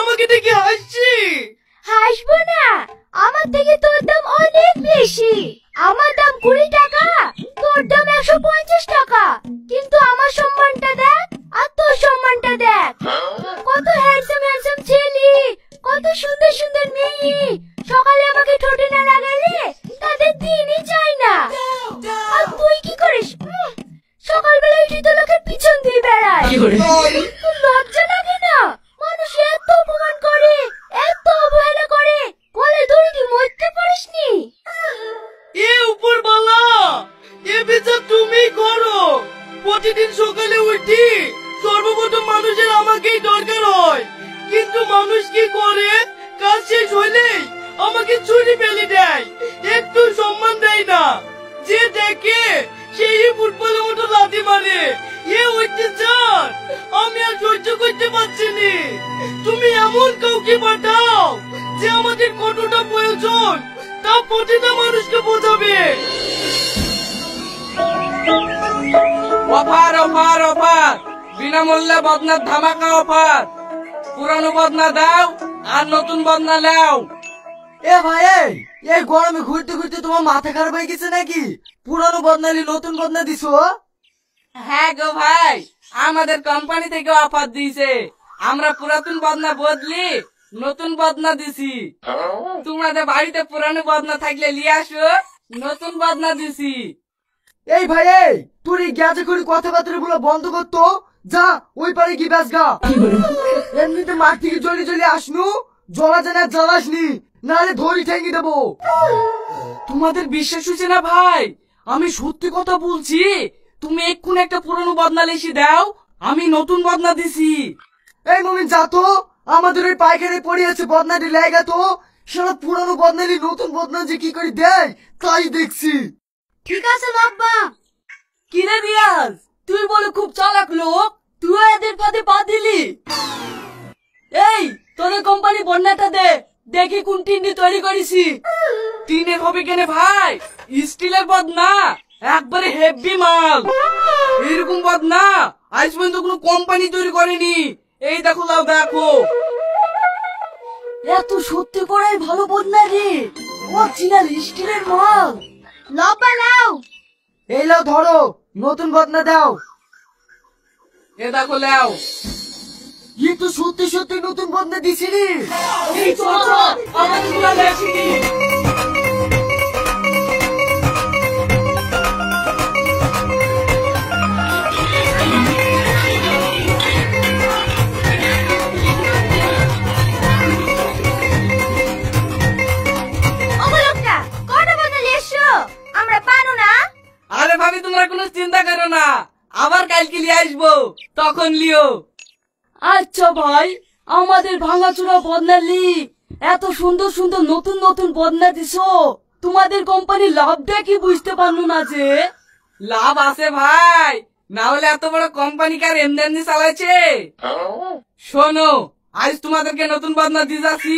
আমাকে দেখে হাসছি? হাসবো না, আমার থেকে তোর দাম অনেক বেশি। আমার দাম 20 টাকা, তোর দাম 150 টাকা। কিন্তু আমার সম্মানটা দেখ আর তোর সম্মানটা দেখ। কত হ্যান্ডসাম হ্যান্ডসাম ছেলে, কত সুন্দর সুন্দর মেয়ে সকালে আমাকে ঠোঁটে না লাগালে তাদের দিনই যায় না। আর তুই কি করিস? সকালবেলায় তুই তো লোকের পিছন দিয়ে বেড়ায়। তোর লজ্জা লাগে না? মানুষ এত অপমান করে, এত অবহেলা করে, গলায় দড়ি দিয়ে মরতে পারিসনি? এ উপরওয়ালা, এ বিচার তুমি করো। প্রতিদিন সকালে উঠি সর্বপ্রথম মানুষের আমাকেই দরকার হয়, কিন্তু মানুষ কি করে? কাজ শেষ হইলেই আমাকে ছুরি ফেলে দেয়, একটু সম্মান দেয় না। যে দেখে সেই ফুটবলের মতো লাথি মারে। এ অত্যাচার আমি আর সহ্য করতে পারছি না। তুমি এমন কাউকে পাঠাও যে আমাদের কতটা প্রয়োজন তা প্রতিটা মানুষকে বোঝাবে। অফার অফার অফার, বিনামূল্যে বদনার ধামাকা অফার। পুরানো বদনা দাও আর নতুন বদনা নাও। এ ভাই, এই গরমে ঘুরতে ঘুরতে তোমার মাথা খারাপ হয়ে গেছে নাকি? পুরানো বদনালি নতুন বদনা দিছো? হ্যাঁ গো ভাই, আমাদের কোম্পানি থেকে অফার দিয়েছে। আমরা পুরাতন বদনা বদলি নতুন বদনা দিছি। তোমাদের বাড়িতে পুরানো বদনা থাকলে নিয়ে আসো, নতুন বদনা দিছি। এই ভাই, তোর এই গ্যাজে করে কথাবার্তা গুলো বন্ধ করতো। যা ওই পারে কি ব্যাস গা। এমনিতে মাঠ থেকে জলি জলি আসনু, জলা জানা জ্বালাসনি, নাহলে ধরি ঠেঙ্গি দেবো। তোমাদের বিশ্বাস হচ্ছে না ভাই? আমি সত্যি কথা বলছি। তুমি এক্ষুনি একটা পুরনো বদনা লিখে দাও, আমি নতুন বদনা দিছি। এই মমিন, যা তো, আমাদের ওই পায়খানে পড়ে আছে বদনাটি লেগে তো। সারা পুরানো বদনালি নতুন বদনা যে কি করে দেয় তাই দেখছি। ঠিক আছে বাবা। কিরে রিয়াজ, তুই বলে খুব চালাক লোক, তুই এদের ফাঁদে পা দিলি। এই তোদের কোম্পানি বন্যাটা দে, দেখি কোন টিনটি তৈরি করেছি। টিনের হবে কেনে ভাই? স্টিলের বদনা, একবারে হেভি মাল। এরকম বদনা আজ পর্যন্ত কোনো কোম্পানি তৈরি করেনি। এই দেখো, লাও দেখো। এত সত্যি করাই ভালো বদনা রে, অরিজিনাল স্টিলের মাল। লব্বা নাও। এই লাও ধরো, নতুন বদনা দাও। এ দেখো লাও। ই তো সত্যি সত্যি নতুন বদনা দিছি রে। এই চলো আমাদের গুলা দেখি। আরে ভাবি, তোমরা কোনো চিন্তা করো না, আবার কালকে নিয়ে আসবো, তখন লিও। আচ্ছা ভাই, আমাদের ভাঙাচোরা বদনা লি, এত সুন্দর সুন্দর নতুন নতুন বদনা দিছো, তোমাদের কোম্পানির লাভটা কি বুঝতে পারলো না? যে লাভ আছে ভাই, না হলে এত বড় কোম্পানি কার এমনি এমনি চালাচ্ছে? শোনো, আজ তোমাদেরকে নতুন বদনা দিয়ে যাচ্ছি।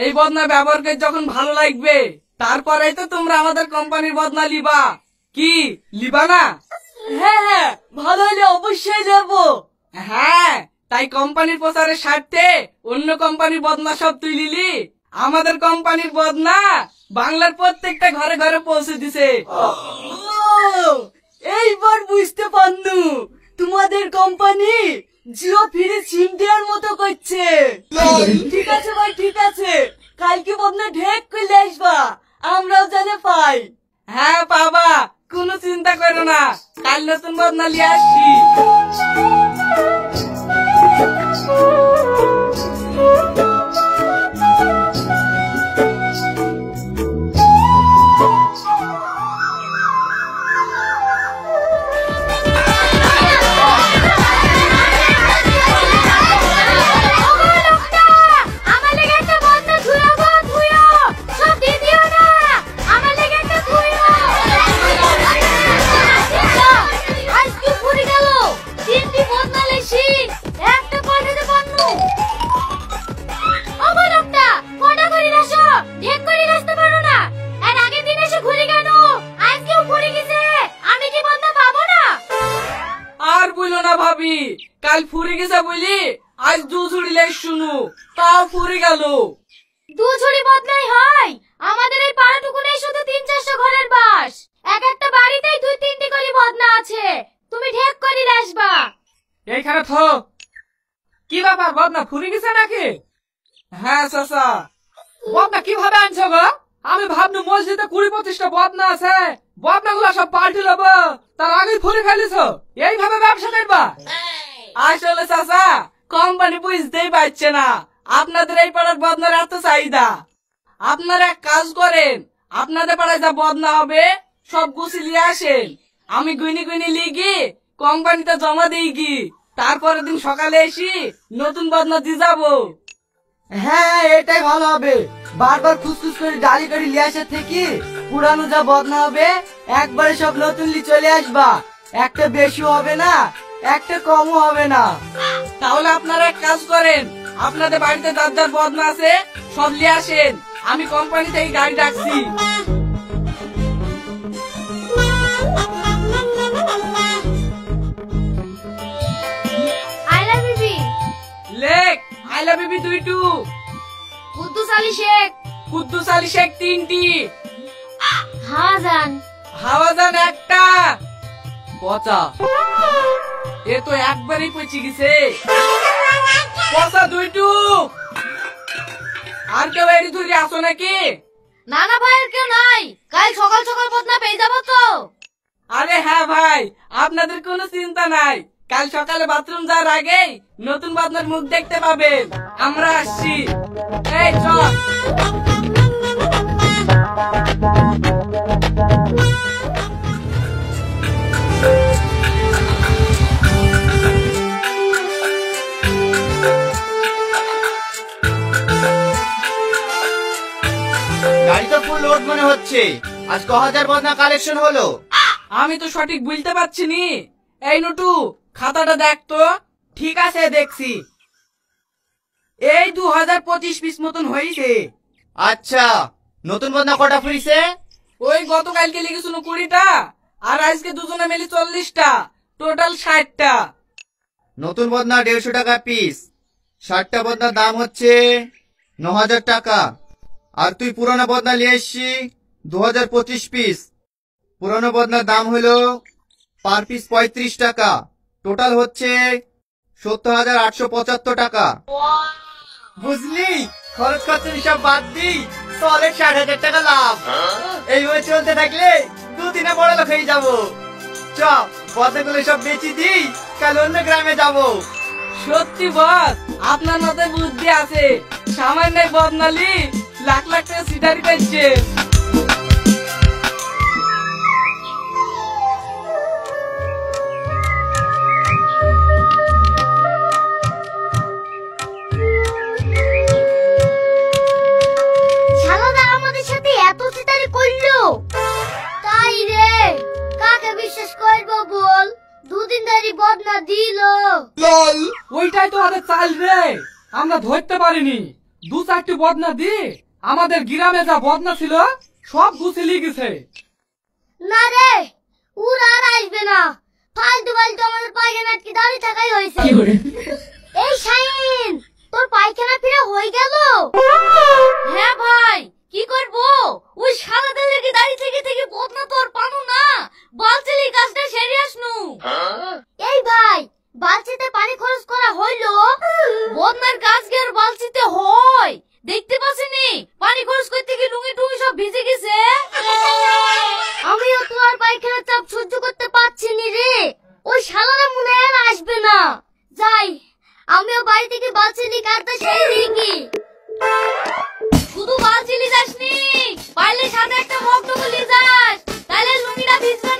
এই বদনা ব্যবহার করে যখন ভালো লাগবে, তারপরেই তো তোমরা আমাদের কোম্পানির বদনা লিবা। কি লিবা না? হ্যাঁ হ্যাঁ, ভালো হলে অবশ্যই যাবো। হ্যাঁ, তাই কোম্পানির প্রচারের স্বার্থে অন্য কোম্পানির বদনা সব তুই লিলি, আমাদের কোম্পানির বদনা বাংলার প্রত্যেকটা ঘরে ঘরে পৌঁছে দিছে। এইবার বুঝতে পারনু, তোমাদের কোম্পানি জিও ফ্রি সিম দেওয়ার মতো করছে। ঠিক আছে ভাই, ঠিক আছে, কালকে বদনা ঢেক করে আসবা, আমরাও জানে পাই। হ্যাঁ বাবা, কোনো চিন্তা করো না, কাল নতুন বদনা নিয়ে আসছি। ভাবি, কাল ফুরে গেছে বলি আজ দু ছুড়িলে শুনু, তাও ফুরে গেল। দু ঝুড়ি বদনাই হয়? আমাদের এই পাড়াটুকুনেই শুধু 300-400 ঘরের বাস। এক একটা বাড়িতেই 2-3টি করে বদনা আছে। তুমি ঢেক করে আসবা। এইখানে থো। কি ব্যাপার, বদনা ফুরে গেছে নাকি? হ্যাঁ চাচা। বদনা কিভাবে আনছো গো? আমি ভাবনু মসজিদে 20-25টা বদনা আছে, বদনা গুলা সব পাল্টে নেব, তার আগেই ফুরে ফেলিছ। এইভাবে ব্যবসা করবা? আসলে চাচা কোম্পানি বুঝতেই পারছে না আপনাদের এই পাড়ার বদনার এত চাহিদা। আপনারা এক কাজ করেন, আপনাদের পাড়ায় যা বদনা হবে সব গুছিয়ে আসেন, আমি গুইনি গুইনি লিগি কোম্পানিতে জমা দিই কি, তারপরের দিন সকালে এসি নতুন বদনা দিয়ে যাবো। হ্যাঁ এটাই ভালো হবে। বারবার খুসখুস করে ডালি করে লিয়ে আসার থেকে পুরানো যা বদনা হবে একবারে সব নতুন লি চলে আসবা। একটা বেশি হবে না, একটা কমও হবে না। তাহলে আপনারা এক কাজ করেন, আপনাদের বাড়িতে যার যার বদনা আছে সব নিয়ে আসেন, আমি কোম্পানি থেকে গাড়ি ডাকছি। আইলা বিবি, লেখ আইলা বিবি 2টো, কুদ্দুস আলী শেখ, কুদ্দুস আলী শেখ 3টি, হাজান, হাওয়াজান 1টা। পচা, এ তো একবারই পচে গেছে। পচা 2টো। আর কেউ এড়ি ধরে আসো নাকি? নানা ভাইয়ের কেউ নাই? কাল সকাল সকাল বদনা পেয়ে যাবো তো? আরে হ্যাঁ ভাই, আপনাদের কোনো চিন্তা নাই, কাল সকালে বাথরুম যাওয়ার আগেই নতুন বদনার মুখ দেখতে পাবেন। আমরা আসছি, এই চল। গাড়ি তো ফুল লোড মনে হচ্ছে। আজ ক হাজার বদনা কালেকশন হলো? আমি তো সঠিক বুঝতে পারছি নি। এই নটু, খাতাটা দেখ তো। ঠিক আছে দেখছি, এই 2025 পিস মতন হয়েছে। আচ্ছা, নতুন বদনা কটা ফুরিছে? ওই গতকালকে লিখেছিল 20টা, আর আজকে দুজনে মিলে 40টা, টোটাল 60টা। নতুন বদনা 150 টাকা পিস। 60টা বদনার দাম হচ্ছে 9,000 টাকা। আর তুই পুরানো বদনা নিয়ে এসছি 2025 পিস। পুরানো বদনার দাম হলো পার পিস 35 টাকা। টোটাল হচ্ছে 70,875 টাকা। বুঝলি, খরচ খরচ সব বাদ দি, চলে 60,000 টাকা লাভ। এইভাবে চলতে থাকলে দুদিনে বড় লোক হয়ে যাবো। চ, বদনাগুলো সব বেচি দি, কাল অন্য গ্রামে যাবো। সত্যি বস, আপনার মধ্যে বুদ্ধি আছে। সামান্য বদনালি লাখ লাখ টাকা সিটারি পেয়েছে। শালাদা আমাদের সাথে এত চিতারি করলো। তাই রে, কাকে বিশ্বাস করবো বল? দুদিন ধরে বদনা দিল। ওইটাই তো আমাদের চাল রে, আমরা ধরতে পারিনি। 2-4টি বদনা দি আমাদের গ্রামে যা বদনা ছিল সব গুছিয়ে গেছে। না রে, ওরা আর আসবে না। ফালতু ফালতু আমাদের পায়খানা আটকে দাঁড়িয়ে থাকাই হয়েছে। এই শাইন, তোর পায়খানা ফিরে হয়ে গেল? হ্যাঁ ভাই, কি করবো? ওই শালাদের লেগে দাঁড়িয়ে থেকে থেকে বদনা তোর পানো না, বালচিলি কাজটা সেরে আসনু। এই ভাই, বালচিতে পানি খরচ করা হইলো? বদনার গাছ গিয়ে আর বালচিতে হয়? দেখতে পাচ্ছিনি পানি খরচ করতে গিয়ে লুঙ্গি টুঙ্গি সব ভিজে গেছে। আমিও তো আর পায়খানার চাপ সহ্য করতে পারছি নি রে। ওই শালারা মনে হয় আর আসবে না। যাই, আমিও বাড়ি থেকে বালচিলি কাজটা সেরে দিই কি। শুধু বালচিলি যাসনি, পারলে সাথে একটা মগ টুকু নিয়ে যাস, তাহলে লুঙ্গিটা ভিজবে